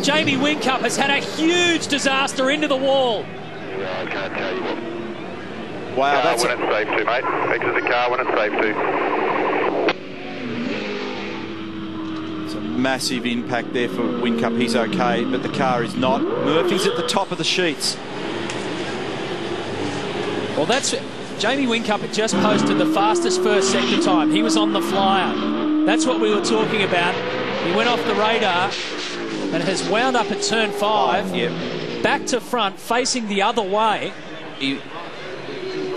Jamie Whincup has had a huge disaster into the wall. I can't tell you what. Wow, that's when it's safe to, mate. Exit the car when it's safe to. it's a massive impact there for Whincup. He's okay, but the car is not. Murphy's at the top of the sheets. Well, that's... Jamie Whincup had just posted the fastest first sector time. He was on the flyer. That's what we were talking about. He went off the radar and has wound up at turn 5. Yep. Back to front, facing the other way. He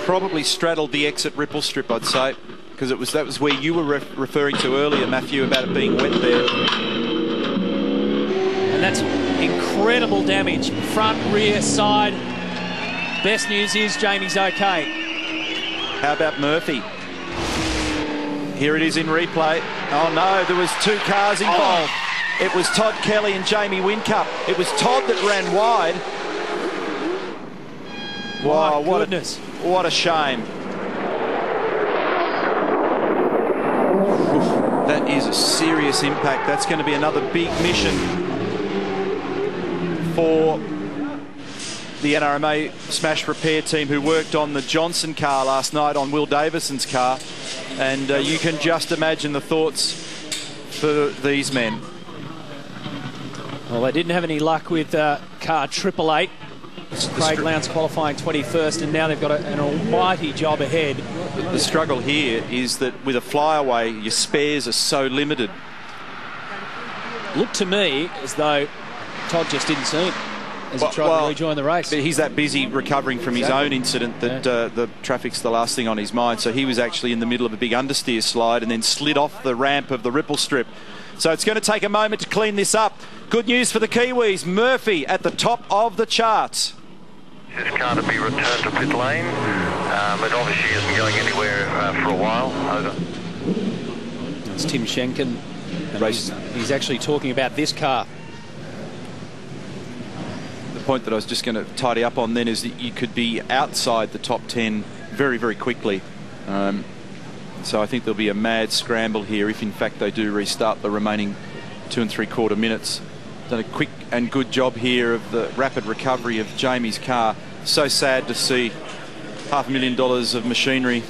probably straddled the exit ripple strip, I'd say, because that was where you were referring to earlier, Matthew, about it being wet there. And that's incredible damage. Front, rear, side. Best news is Jamie's okay. How about Murphy? Here it is in replay. Oh no, there was 2 cars involved. It was Todd Kelly and Jamie Whincup. It was Todd that ran wide. Wow, what a shame. That is a serious impact. That's going to be another big mission for the NRMA Smash Repair team, who worked on the Johnson car last night, on Will Davison's car. And you can just imagine the thoughts for these men. Well, they didn't have any luck with car 888. Craig Lowndes qualifying 21st, and now they've got an almighty job ahead. The struggle here is that with a flyaway, your spares are so limited. Looked to me as though Todd just didn't see him as he tried to rejoin the race. But he's that busy recovering from his own incident that the traffic's the last thing on his mind. So he was actually in the middle of a big understeer slide and then slid off the ramp of the ripple strip. So it's going to take a moment to clean this up. Good news for the Kiwis. Murphy at the top of the charts. This car to be returned to pit lane. It obviously isn't going anywhere for a while. Over. It's Tim Schenken. He's actually talking about this car. The point that I was just going to tidy up on then is that you could be outside the top 10 very, very quickly. So I think there'll be a mad scramble here if in fact they do restart the remaining 2 3/4 minutes. Done a quick and good job here of the rapid recovery of Jamie's car. So sad to see $500,000 of machinery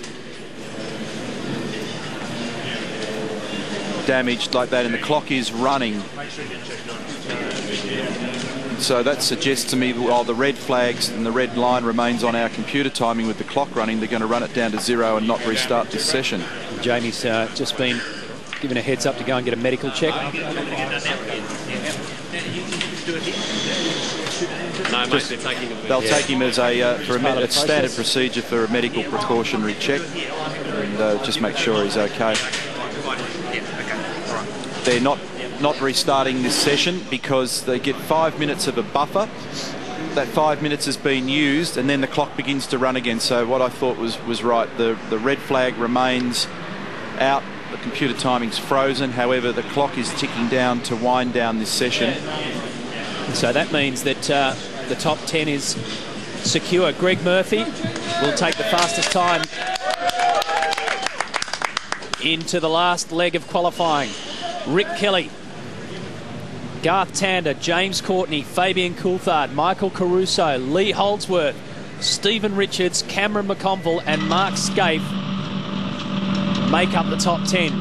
damaged like that, and the clock is running. So that suggests to me, while the red flags and the red line remains on our computer timing with the clock running, they're going to run it down to 0 and not restart this session. Jamie's just been given a heads up to go and get a medical check. They'll take him as for a standard procedure for a medical precautionary check, and just make sure he's okay. They're not restarting this session because they get 5 minutes of a buffer. That 5 minutes has been used, and then the clock begins to run again. So what I thought was right. The red flag remains out. The computer timing's frozen. However, the clock is ticking down to wind down this session. So that means that the top 10 is secure. Greg Murphy will take the fastest time into the last leg of qualifying. Rick Kelly, Garth Tander, James Courtney, Fabian Coulthard, Michael Caruso, Lee Holdsworth, Stephen Richards, Cameron McConville and Mark Scaife make up the top 10.